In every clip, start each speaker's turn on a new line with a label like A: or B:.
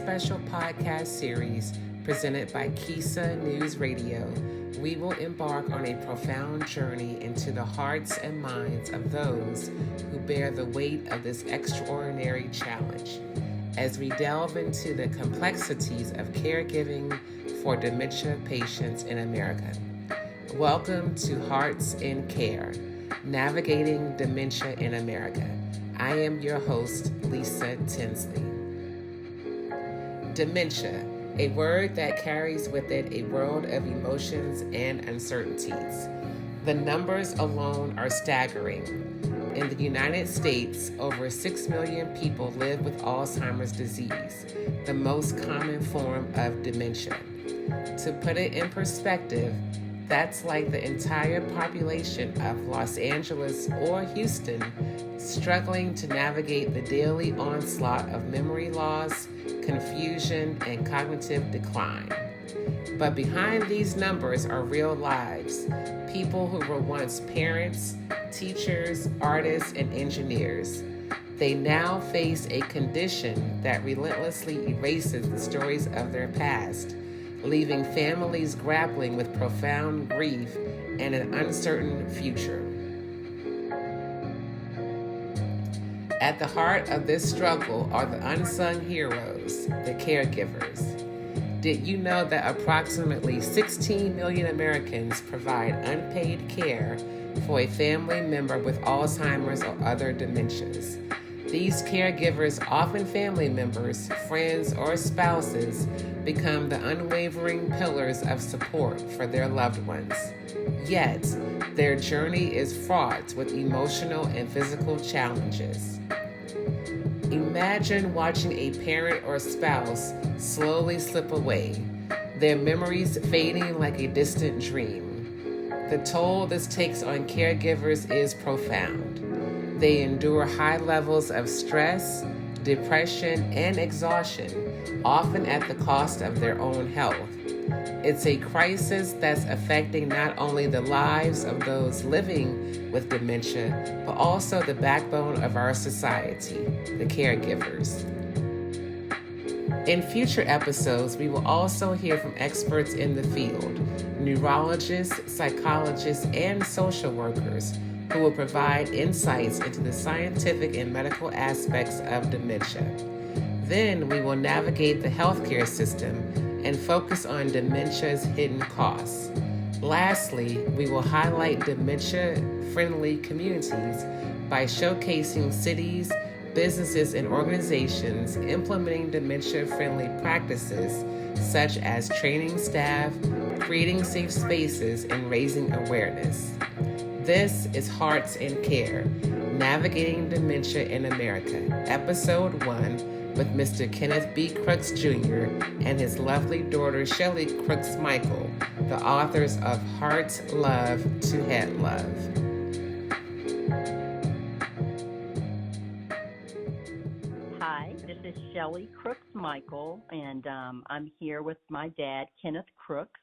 A: special podcast series presented by KISA News Radio, we will embark on a profound journey into the hearts and minds of those who bear the weight of this extraordinary challenge as we delve into the complexities of caregiving for dementia patients in America. Welcome to Hearts in Care, Navigating Dementia in America. I am your host, Lisa Tinsley. Dementia, a word that carries with it a world of emotions and uncertainties. The numbers alone are staggering. In the United States, over 6 million people live with Alzheimer's disease, the most common form of dementia. To put it in perspective, that's like the entire population of Los Angeles or Houston struggling to navigate the daily onslaught of memory loss, confusion, and cognitive decline. But behind these numbers are real lives, people who were once parents, teachers, artists, and engineers. They now face a condition that relentlessly erases the stories of their past, leaving families grappling with profound grief and an uncertain future. At the heart of this struggle are the unsung heroes, the caregivers. Did you know that approximately 16 million Americans provide unpaid care for a family member with Alzheimer's or other dementias? These caregivers, often family members, friends, or spouses, become the unwavering pillars of support for their loved ones. Yet, their journey is fraught with emotional and physical challenges. Imagine watching a parent or spouse slowly slip away, their memories fading like a distant dream. The toll this takes on caregivers is profound. They endure high levels of stress, depression, and exhaustion, often at the cost of their own health. It's a crisis that's affecting not only the lives of those living with dementia, but also the backbone of our society, the caregivers. In future episodes, we will also hear from experts in the field, neurologists, psychologists, and social workers who will provide insights into the scientific and medical aspects of dementia. Then we will navigate the healthcare system and focus on dementia's hidden costs. Lastly, we will highlight dementia-friendly communities by showcasing cities, businesses, and organizations implementing dementia-friendly practices such as training staff, creating safe spaces, and raising awareness. This is Hearts in Care, Navigating Dementia in America, Episode 1, with Mr. Kenneth B. Crooks Jr. and his lovely daughter, Shelly Crooks Michael, the authors of Heart Love to Head Love.
B: Hi, this is Shelly Crooks Michael, and I'm here with my dad, Kenneth Crooks,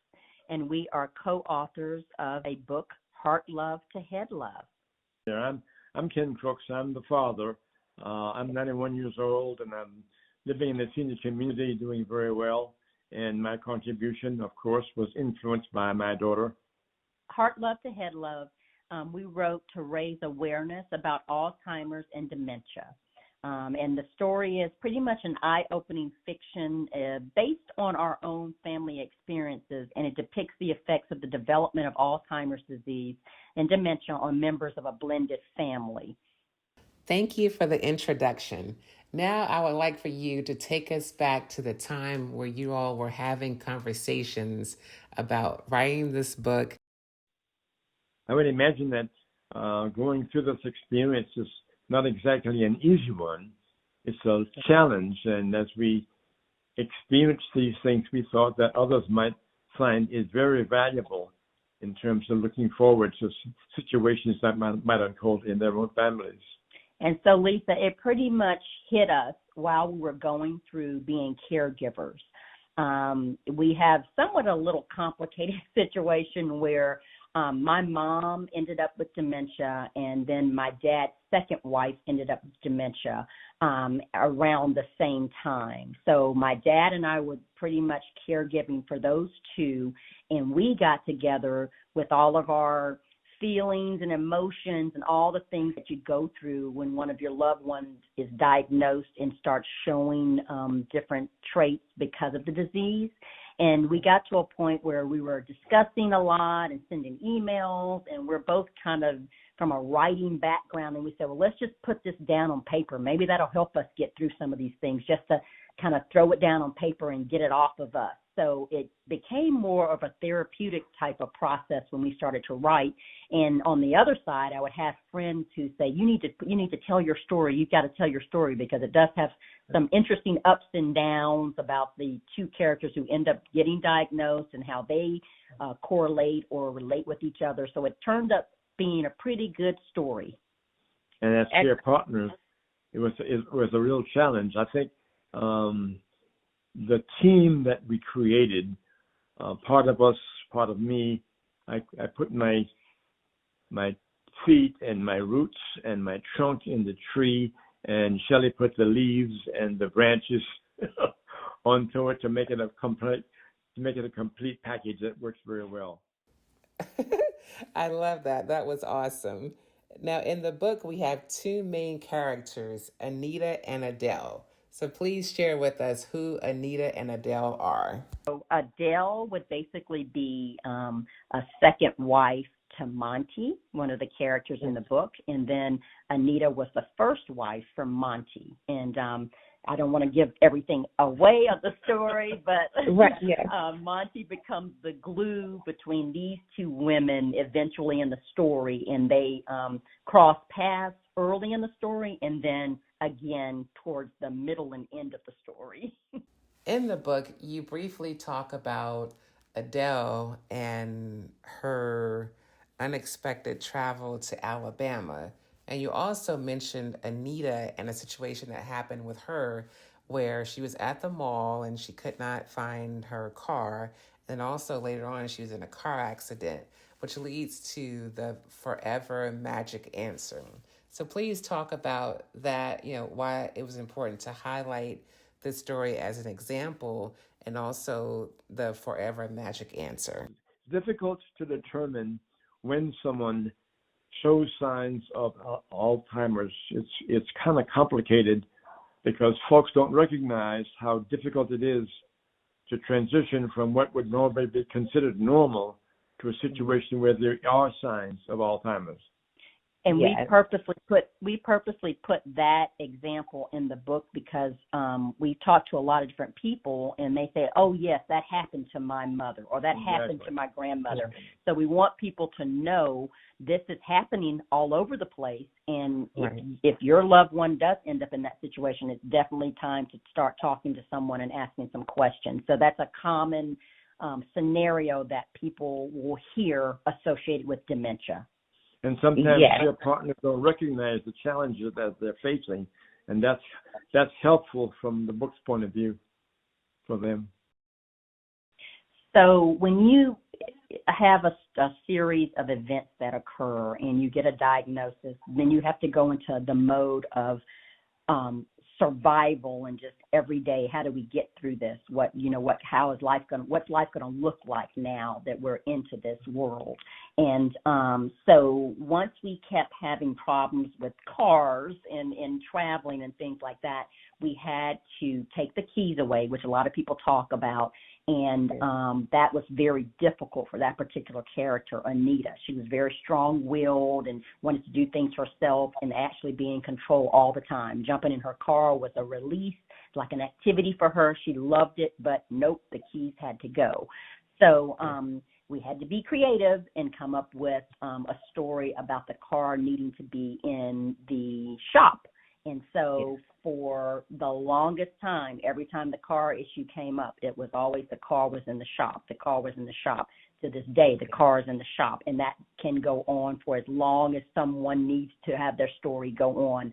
B: and we are co-authors of a book, Heart Love to Head Love.
C: Yeah, I'm Ken Crooks. I'm the father. I'm 91 years old, and I'm living in the senior community, doing very well. And my contribution, of course, was influenced by my daughter.
B: Heart Love to Head Love, we wrote to raise awareness about Alzheimer's and dementia. And the story is pretty much an eye-opening fiction based on our own family experiences, and it depicts the effects of the development of Alzheimer's disease and dementia on members of a blended family.
A: Thank you for the introduction. Now I would like for you to take us back to the time where you all were having conversations about writing this book.
C: I would imagine that going through this experience is not exactly an easy one. It's a challenge, and as we experience these things, we thought that others might find it very valuable in terms of looking forward to situations that might unfold in their own families.
B: And so, Lisa, it pretty much hit us while we were going through being caregivers. We have somewhat a little complicated situation where My mom ended up with dementia, and then my dad's second wife ended up with dementia around the same time. So my dad and I were pretty much caregiving for those two, and we got together with all of our feelings and emotions and all the things that you go through when one of your loved ones is diagnosed and starts showing different traits because of the disease. And we got to a point where we were discussing a lot and sending emails, and we're both kind of from a writing background, and we said, well, let's just put this down on paper. Maybe that'll help us get through some of these things, just to kind of throw it down on paper and get it off of us. So it became more of a therapeutic type of process when we started to write. And on the other side, I would have friends who say, you need to tell your story. You've got to tell your story, because it does have some interesting ups and downs about the two characters who end up getting diagnosed and how they correlate or relate with each other. So it turned up being a pretty good story.
C: And as care partners, it was a real challenge. I think the team that we created, part of us, part of me, I put my feet and my roots and my trunk in the tree, and Shelly put the leaves and the branches onto it to make it a complete package that works very well.
A: I love that. That was awesome. Now, in the book, we have two main characters, Anita and Adele. So please share with us who Anita and Adele are.
B: So Adele would basically be a second wife to Monty, one of the characters in the book. And then Anita was the first wife for Monty. And I don't want to give everything away of the story, but
D: right, yeah.
B: Monty becomes the glue between these two women eventually in the story, and they cross paths early in the story and then again towards the middle and end of the story.
A: In the book, you briefly talk about Adele and her unexpected travel to Alabama. And you also mentioned Anita and a situation that happened with her where she was at the mall and she could not find her car. And also later on, she was in a car accident, which leads to the forever magic answer. So please talk about that, why it was important to highlight this story as an example, and also the forever magic answer.
C: It's difficult to determine when someone shows signs of Alzheimer's. It's kind of complicated because folks don't recognize how difficult it is to transition from what would normally be considered normal to a situation where there are signs of Alzheimer's.
B: And
D: yes.
B: we purposely put that example in the book because we talked to a lot of different people, and they say, "Oh yes, that happened to my mother," or "That happened to my grandmother."
C: Okay.
B: So we want people to know this is happening all over the place, and
D: right.
B: if your loved one does end up in that situation, it's definitely time to start talking to someone and asking some questions. So that's a common scenario that people will hear associated with dementia.
C: And sometimes
D: yes.
C: your partners don't recognize the challenges that they're facing, and that's helpful from the book's point of view for them.
B: So when you have a series of events that occur and you get a diagnosis, then you have to go into the mode of survival and just every day. How do we get through this? What's life going to look like now that we're into this world? And so once we kept having problems with cars and traveling and things like that, we had to take the keys away, which a lot of people talk about. And that was very difficult for that particular character, Anita. She was very strong-willed and wanted to do things herself and actually be in control all the time. Jumping in her car was a release, like an activity for her. She loved it, but nope, the keys had to go. So we had to be creative and come up with a story about the car needing to be in the shop. And so for the longest time, every time the car issue came up, it was always the car was in the shop. The car was in the shop. To this day, the car is in the shop. And that can go on for as long as someone needs to have their story go on.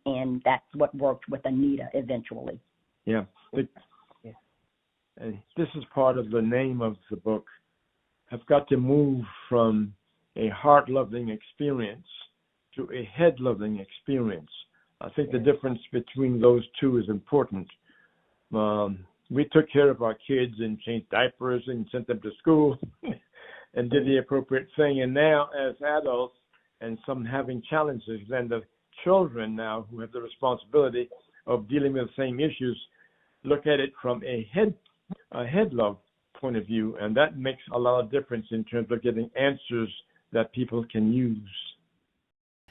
B: And that's what worked with Anita eventually.
C: Yeah. And this is part of the name of the book, have got to move from a heart-loving experience to a head-loving experience. I think the difference between those two is important. We took care of our kids and changed diapers and sent them to school and did the appropriate thing. And now, as adults, and some having challenges, then the children now who have the responsibility of dealing with the same issues look at it from a head love point of view, and that makes a lot of difference in terms of getting answers that people can use.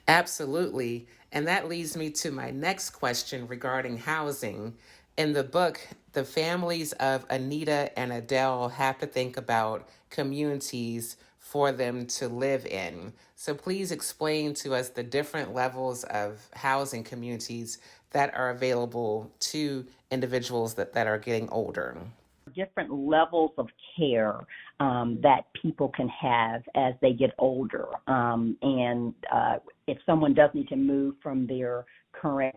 A: Absolutely. And that leads me to my next question regarding housing. In the book, the families of Anita and Adele have to think about communities for them to live in. So please explain to us the different levels of housing communities that are available to individuals that are getting older.
B: Different levels of care that people can have as they get older. And if someone does need to move from their current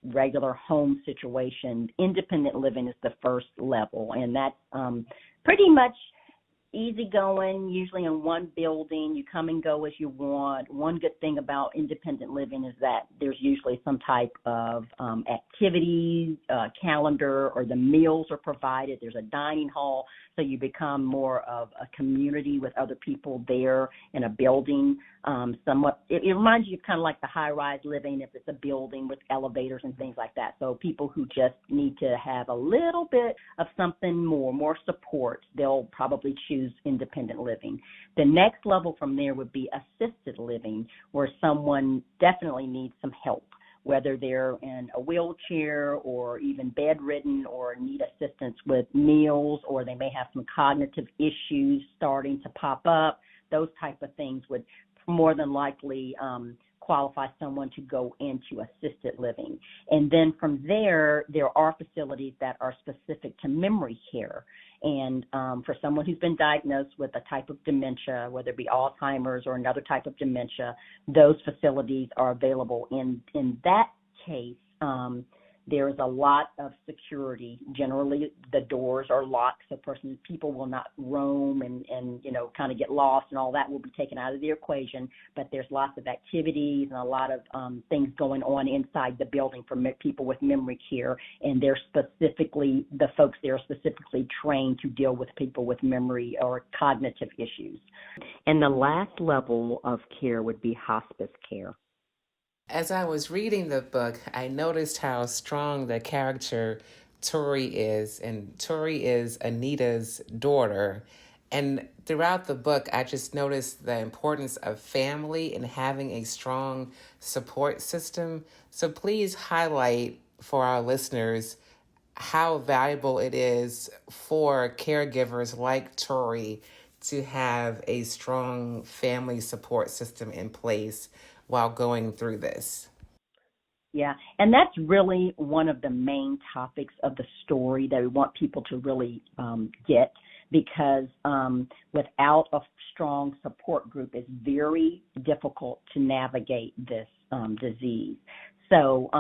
B: regular home situation, independent living is the first level. And that's pretty much easygoing, usually in one building. You come and go as you want. One good thing about independent living is that there's usually some type of activity calendar, or the meals are provided. There's a dining hall, so you become more of a community with other people there in a building. Somewhat, it reminds you of kind of like the high-rise living if it's a building with elevators and things like that. So people who just need to have a little bit of something more support, they'll probably choose independent living. The next level from there would be assisted living, where someone definitely needs some help, whether they're in a wheelchair or even bedridden or need assistance with meals, or they may have some cognitive issues starting to pop up. Those type of things would more than likely qualify someone to go into assisted living. And then from there are facilities that are specific to memory care. And for someone who's been diagnosed with a type of dementia, whether it be Alzheimer's or another type of dementia, those facilities are available. In that case, there is a lot of security. Generally, the doors are locked, so people will not roam and kind of get lost, and all that will be taken out of the equation. But there's lots of activities and a lot of things going on inside the building for people with memory care, and the folks there are specifically trained to deal with people with memory or cognitive issues. And the last level of care would be hospice care.
A: As I was reading the book, I noticed how strong the character Tori is, and Tori is Anita's daughter. And throughout the book, I just noticed the importance of family and having a strong support system. So please highlight for our listeners how valuable it is for caregivers like Tori to have a strong family support system in place while going through this.
B: Yeah, and that's really one of the main topics of the story that we want people to really get, because without a strong support group, it's very difficult to navigate this disease. So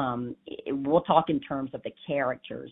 B: we'll talk in terms of the characters.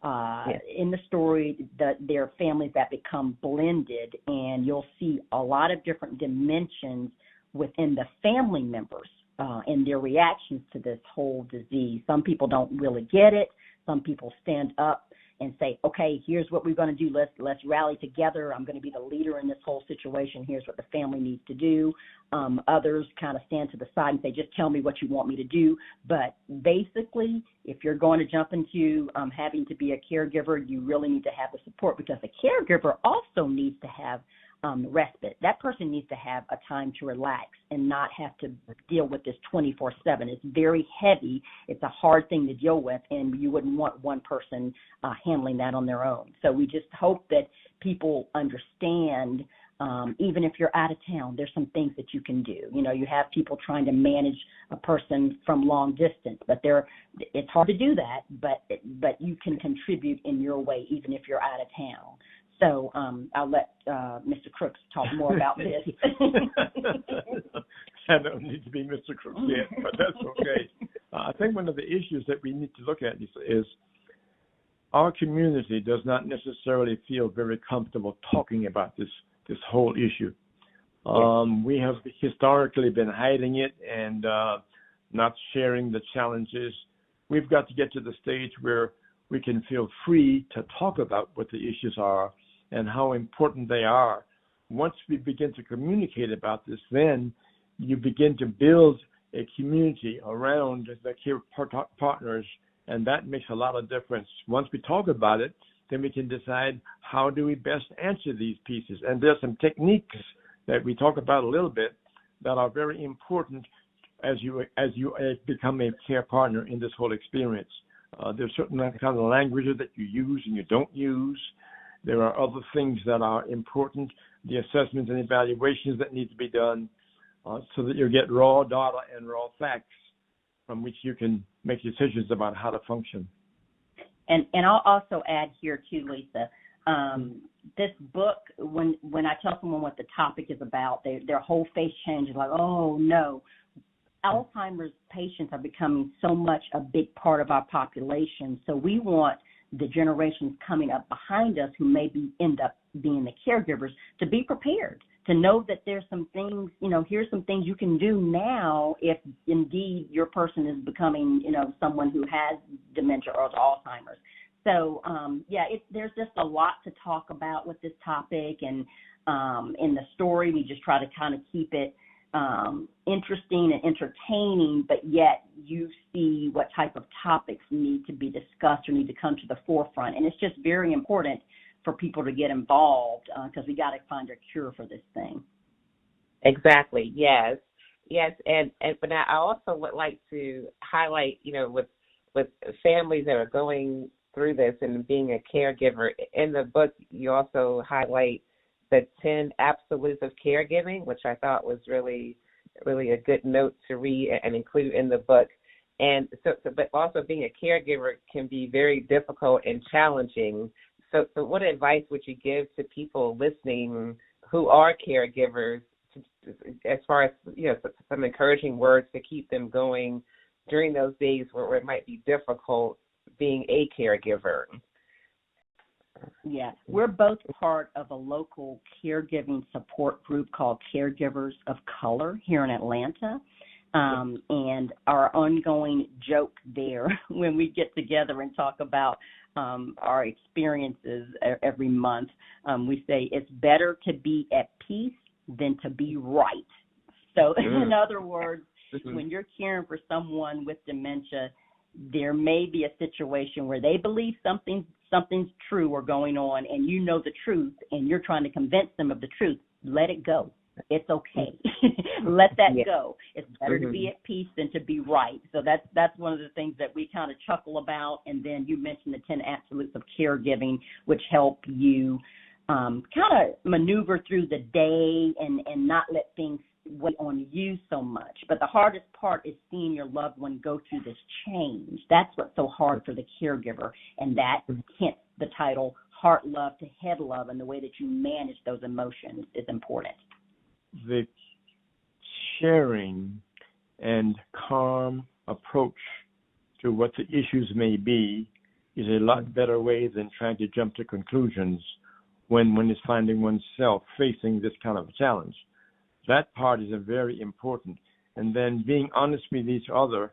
B: In the story, there are families that become blended, and you'll see a lot of different dimensions within the family members and their reactions to this whole disease. Some people don't really get it. Some people stand up and say, okay, here's what we're going to do. Let's rally together. I'm going to be the leader in this whole situation. Here's what the family needs to do. Others kind of stand to the side and say, just tell me what you want me to do. But basically, if you're going to jump into having to be a caregiver, you really need to have the support, because the caregiver also needs to have respite. That person needs to have a time to relax and not have to deal with this 24/7. It's very heavy. It's a hard thing to deal with, and you wouldn't want one person handling that on their own. So we just hope that people understand, even if you're out of town, there's some things that you can do. You have people trying to manage a person from long distance, but it's hard to do that, but you can contribute in your way, even if you're out of town. So I'll let Mr. Crooks talk more about this.
C: I don't need to be Mr. Crooks yet, but that's okay. I think one of the issues that we need to look at is our community does not necessarily feel very comfortable talking about this this whole issue. We have historically been hiding it and not sharing the challenges. We've got to get to the stage where we can feel free to talk about what the issues are and how important they are. Once we begin to communicate about this, then you begin to build a community around the care partners, and that makes a lot of difference. Once we talk about it, then we can decide how do we best answer these pieces. And there's some techniques that we talk about a little bit that are very important as you become a care partner in this whole experience. There's certain kind of languages that you use and you don't use. There are other things that are important, the assessments and evaluations that need to be done, so that you get raw data and raw facts from which you can make decisions about how to function.
B: And I'll also add here too, Lisa, this book, when I tell someone what the topic is about, their whole face changes, like, oh no. Alzheimer's patients are becoming so much a big part of our population, so we want the generations coming up behind us who maybe end up being the caregivers to be prepared, to know that there's some things, here's some things you can do now if indeed your person is becoming, someone who has dementia or Alzheimer's. So, there's just a lot to talk about with this topic, and in the story we just try to kind of keep it interesting and entertaining, but yet you see what type of topics need to be discussed or need to come to the forefront. And it's just very important for people to get involved because we got to find a cure for this thing.
A: Exactly. Yes. And but I also would like to highlight, with families that are going through this and being a caregiver, in the book you also highlight the 10 absolutes of caregiving, which I thought was really, really a good note to read and include in the book. And so but also being a caregiver can be very difficult and challenging. So what advice would you give to people listening who are caregivers, as far as, some encouraging words to keep them going during those days where it might be difficult being a caregiver?
B: Yeah, we're both part of a local caregiving support group called Caregivers of Color here in Atlanta. And our ongoing joke there when we get together and talk about our experiences every month, we say it's better to be at peace than to be right. So in other words, when you're caring for someone with dementia, there may be a situation where they believe something's true or going on, and you know the truth, and you're trying to convince them of the truth. Let it go. It's okay. Let that go. It's better to be at peace than to be right. So that's one of the things that we kind of chuckle about. And then you mentioned the 10 absolutes of caregiving, which help you kind of maneuver through the day and not let things weigh on you so much. But the hardest part is seeing your loved one go through this change. That's what's so hard for the caregiver, and that, hence the title, Heart Love to Head Love, and the way that you manage those emotions is important.
C: The sharing and calm approach to what the issues may be is a lot better way than trying to jump to conclusions when one is finding oneself facing this kind of a challenge. That part is very important. And then being honest with each other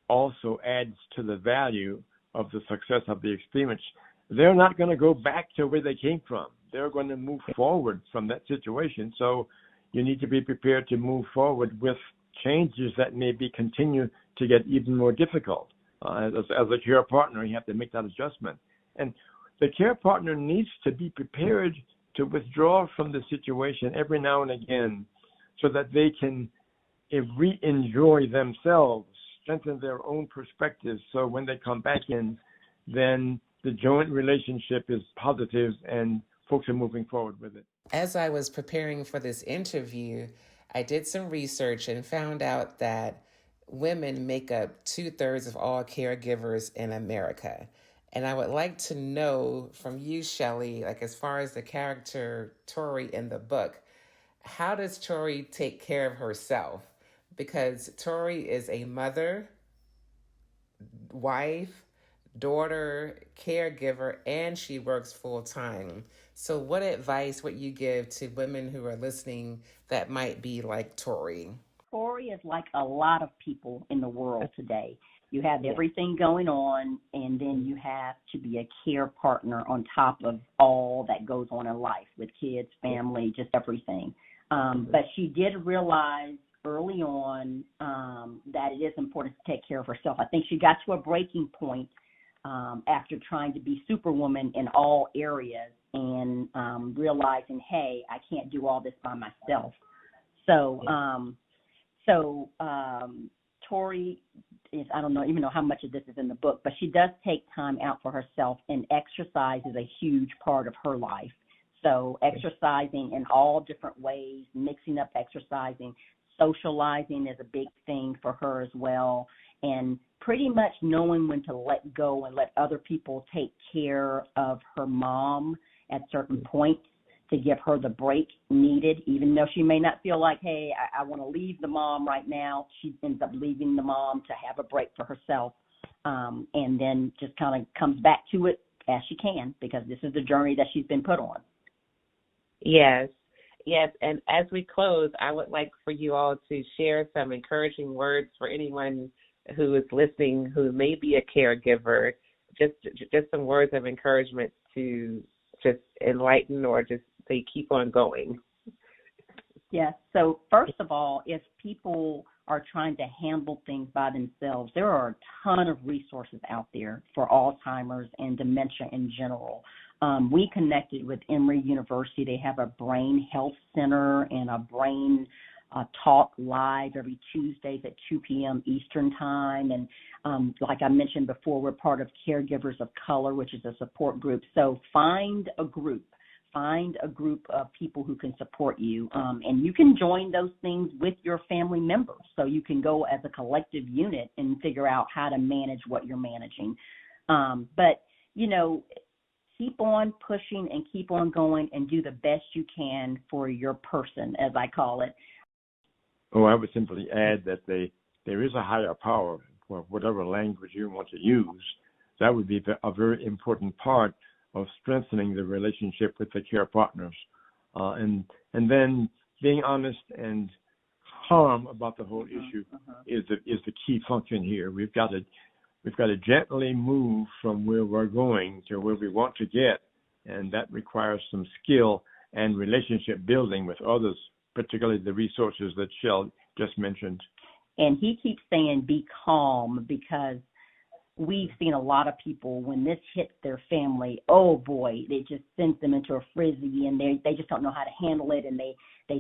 C: also adds to the value of the success of the experience. They're not going to go back to where they came from. They're going to move forward from that situation. So you need to be prepared to move forward with changes that maybe continue to get even more difficult. As a care partner, you have to make that adjustment. And the care partner needs to be prepared to withdraw from the situation every now and again, so that they can re-enjoy themselves, strengthen their own perspectives. So when they come back in, then the joint relationship is positive and folks are moving forward with it.
A: As I was preparing for this interview, I did some research and found out that women make up 2/3 of all caregivers in America. And I would like to know from you, Shelly, like as far as the character Tori in the book, how does Tori take care of herself? Because Tori is a mother, wife, daughter, caregiver, and she works full time. So, what advice would you give to women who are listening that might be like Tori?
B: Tori is like a lot of people in the world today. You have everything going on, and then you have to be a care partner on top of all that goes on in life with kids, family, just everything. But she did realize early on that it is important to take care of herself. I think she got to a breaking point after trying to be superwoman in all areas and realizing, hey, I can't do all this by myself. So Tori is, I don't know even know how much of this is in the book, but she does take time out for herself, and exercise is a huge part of her life. So exercising in all different ways, mixing up exercising, socializing is a big thing for her as well, and pretty much knowing when to let go and let other people take care of her mom at certain points to give her the break needed, even though she may not feel like, hey, I want to leave the mom right now. She ends up leaving the mom to have a break for herself, and then just kind of comes back to it as she can, because this is the journey that she's been put on.
A: Yes. And as we close, I would like for you all to share some encouraging words for anyone who is listening who may be a caregiver, just some words of encouragement to just enlighten or just say keep on going.
B: Yes. So first of all, if people are trying to handle things by themselves, there are a ton of resources out there for Alzheimer's and dementia in general. We connected with Emory University. They have a brain health center and a brain talk live every Tuesdays at 2 p.m. Eastern time. And like I mentioned before, we're part of Caregivers of Color, which is a support group. So find a group of people who can support you. And you can join those things with your family members. So you can go as a collective unit and figure out how to manage what you're managing. But, keep on pushing and keep on going and do the best you can for your person, as I call it.
C: Oh, I would simply add that there is a higher power for whatever language you want to use. That would be a very important part of strengthening the relationship with the care partners. And then being honest and calm about the whole issue is the key function here. We've got to gently move from where we're going to where we want to get, and that requires some skill and relationship building with others, particularly the resources that Shell just mentioned.
B: And he keeps saying be calm, because we've seen a lot of people, when this hits their family, oh boy, it just sends them into a frenzy, and they just don't know how to handle it, and they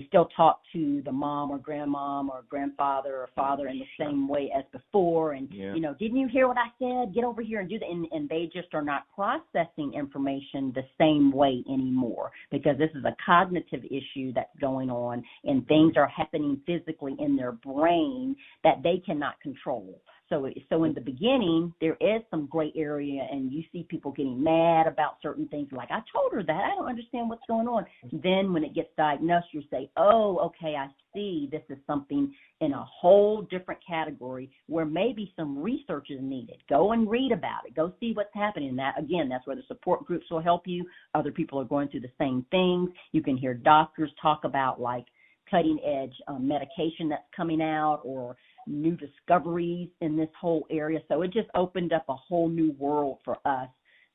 B: still talk to the mom or grandmom or grandfather or father in the same way as before, and didn't you hear what I said? Get over here and do that, and they just are not processing information the same way anymore, because this is a cognitive issue that's going on, and things are happening physically in their brain that they cannot control. So in the beginning, there is some gray area, and you see people getting mad about certain things, like, I told her that. I don't understand what's going on. Then when it gets diagnosed, you say, oh, okay, I see this is something in a whole different category where maybe some research is needed. Go and read about it. Go see what's happening. That's where the support groups will help you. Other people are going through the same things. You can hear doctors talk about, like, cutting-edge medication that's coming out, or new discoveries in this whole area. So it just opened up a whole new world for us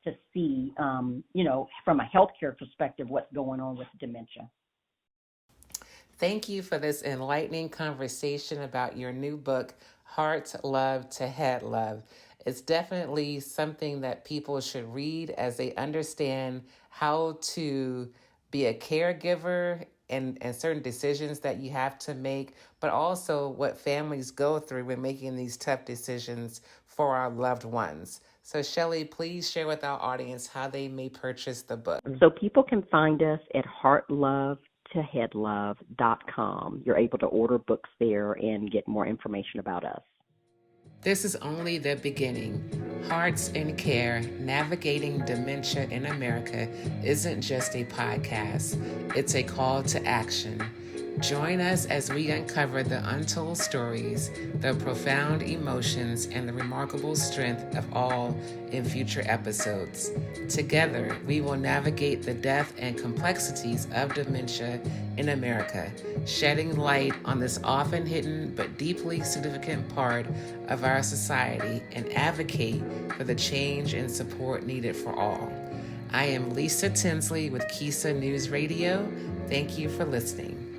B: to see, from a healthcare perspective, what's going on with dementia.
A: Thank you for this enlightening conversation about your new book, Heart Love to Head Love. It's definitely something that people should read as they understand how to be a caregiver and certain decisions that you have to make, but also what families go through when making these tough decisions for our loved ones. So, Shelly, please share with our audience how they may purchase the book.
B: So people can find us at heartlovetoheadlove.com. You're able to order books there and get more information about us.
A: This is only the beginning. Hearts in Care, Navigating Dementia in America isn't just a podcast. It's a call to action. Join us as we uncover the untold stories, the profound emotions, and the remarkable strength of all in future episodes. Together, we will navigate the depth and complexities of dementia in America, shedding light on this often hidden but deeply significant part of our society and advocate for the change and support needed for all. I am Lisa Tinsley with KISA News Radio. Thank you for listening.